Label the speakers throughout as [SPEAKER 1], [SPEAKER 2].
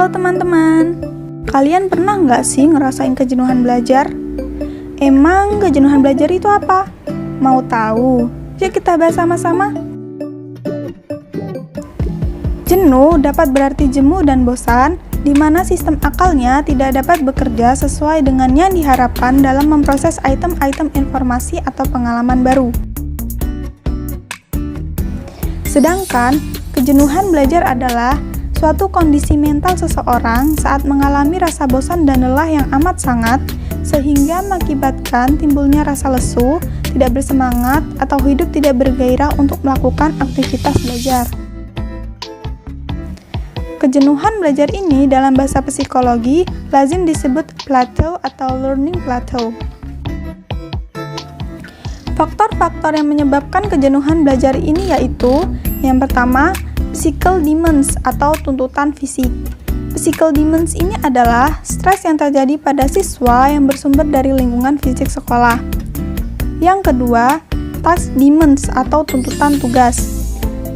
[SPEAKER 1] Halo teman-teman, kalian pernah nggak sih ngerasain kejenuhan belajar? Emang kejenuhan belajar itu apa? Mau tahu? Yuk kita bahas sama-sama. Jenuh dapat berarti jemu dan bosan, di mana sistem akalnya tidak dapat bekerja sesuai dengan yang diharapkan dalam memproses item-item informasi atau pengalaman baru. Sedangkan, kejenuhan belajar adalah suatu kondisi mental seseorang saat mengalami rasa bosan dan lelah yang amat sangat, sehingga mengakibatkan timbulnya rasa lesu, tidak bersemangat, atau hidup tidak bergairah untuk melakukan aktivitas belajar. Kejenuhan belajar ini dalam bahasa psikologi lazim disebut plateau atau learning plateau. Faktor-faktor yang menyebabkan kejenuhan belajar ini yaitu, yang pertama, physical demands atau tuntutan fisik. Physical demands ini adalah stres yang terjadi pada siswa yang bersumber dari lingkungan fisik sekolah. Yang kedua, task demands atau tuntutan tugas.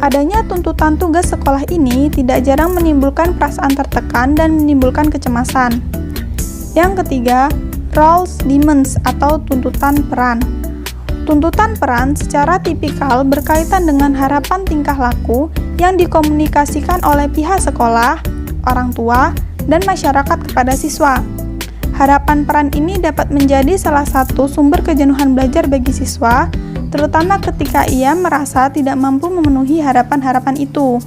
[SPEAKER 1] Adanya tuntutan tugas sekolah ini tidak jarang menimbulkan perasaan tertekan dan menimbulkan kecemasan. Yang ketiga, roles demands atau tuntutan peran. Tuntutan peran secara tipikal berkaitan dengan harapan tingkah laku yang dikomunikasikan oleh pihak sekolah, orang tua, dan masyarakat kepada siswa. Harapan peran ini dapat menjadi salah satu sumber kejenuhan belajar bagi siswa, terutama ketika ia merasa tidak mampu memenuhi harapan-harapan itu.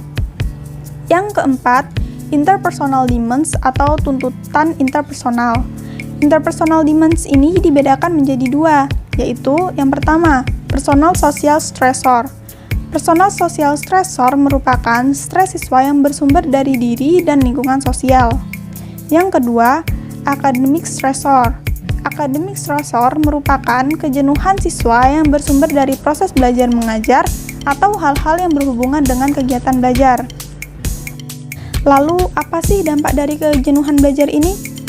[SPEAKER 1] Yang keempat, interpersonal demands atau tuntutan interpersonal. Interpersonal demands ini dibedakan menjadi dua, yaitu yang pertama, personal social stressor. Personal social stressor merupakan stres siswa yang bersumber dari diri dan lingkungan sosial. Yang kedua, academic stressor. Academic stressor merupakan kejenuhan siswa yang bersumber dari proses belajar mengajar atau hal-hal yang berhubungan dengan kegiatan belajar. Lalu, apa sih dampak dari kejenuhan belajar ini?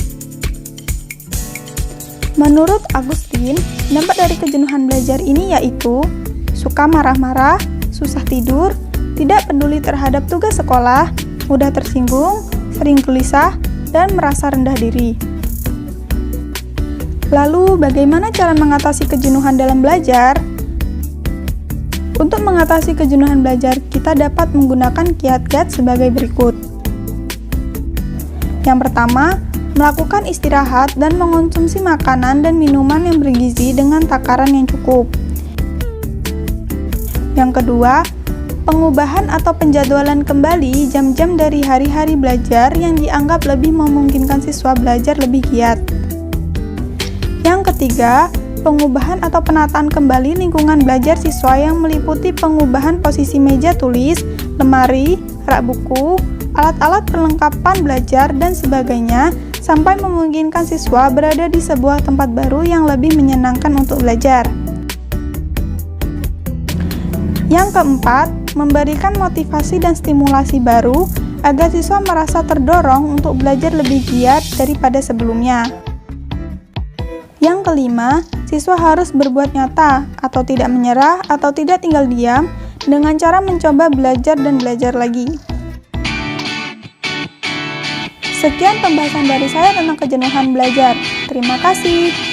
[SPEAKER 1] Menurut Agustin, dampak dari kejenuhan belajar ini yaitu suka marah-marah, susah tidur, tidak peduli terhadap tugas sekolah, mudah tersinggung, sering gelisah, dan merasa rendah diri. Lalu, bagaimana cara mengatasi kejenuhan dalam belajar? Untuk mengatasi kejenuhan belajar, kita dapat menggunakan kiat-kiat sebagai berikut. Yang pertama, melakukan istirahat dan mengonsumsi makanan dan minuman yang bergizi dengan takaran yang cukup. Yang kedua, pengubahan atau penjadwalan kembali jam-jam dari hari-hari belajar yang dianggap lebih memungkinkan siswa belajar lebih giat. Yang ketiga, pengubahan atau penataan kembali lingkungan belajar siswa yang meliputi pengubahan posisi meja tulis, lemari, rak buku, alat-alat perlengkapan belajar, dan sebagainya, sampai memungkinkan siswa berada di sebuah tempat baru yang lebih menyenangkan untuk belajar. Yang keempat, memberikan motivasi dan stimulasi baru agar siswa merasa terdorong untuk belajar lebih giat daripada sebelumnya. Yang kelima, siswa harus berbuat nyata atau tidak menyerah atau tidak tinggal diam dengan cara mencoba belajar dan belajar lagi. Sekian pembahasan dari saya tentang kejenuhan belajar. Terima kasih.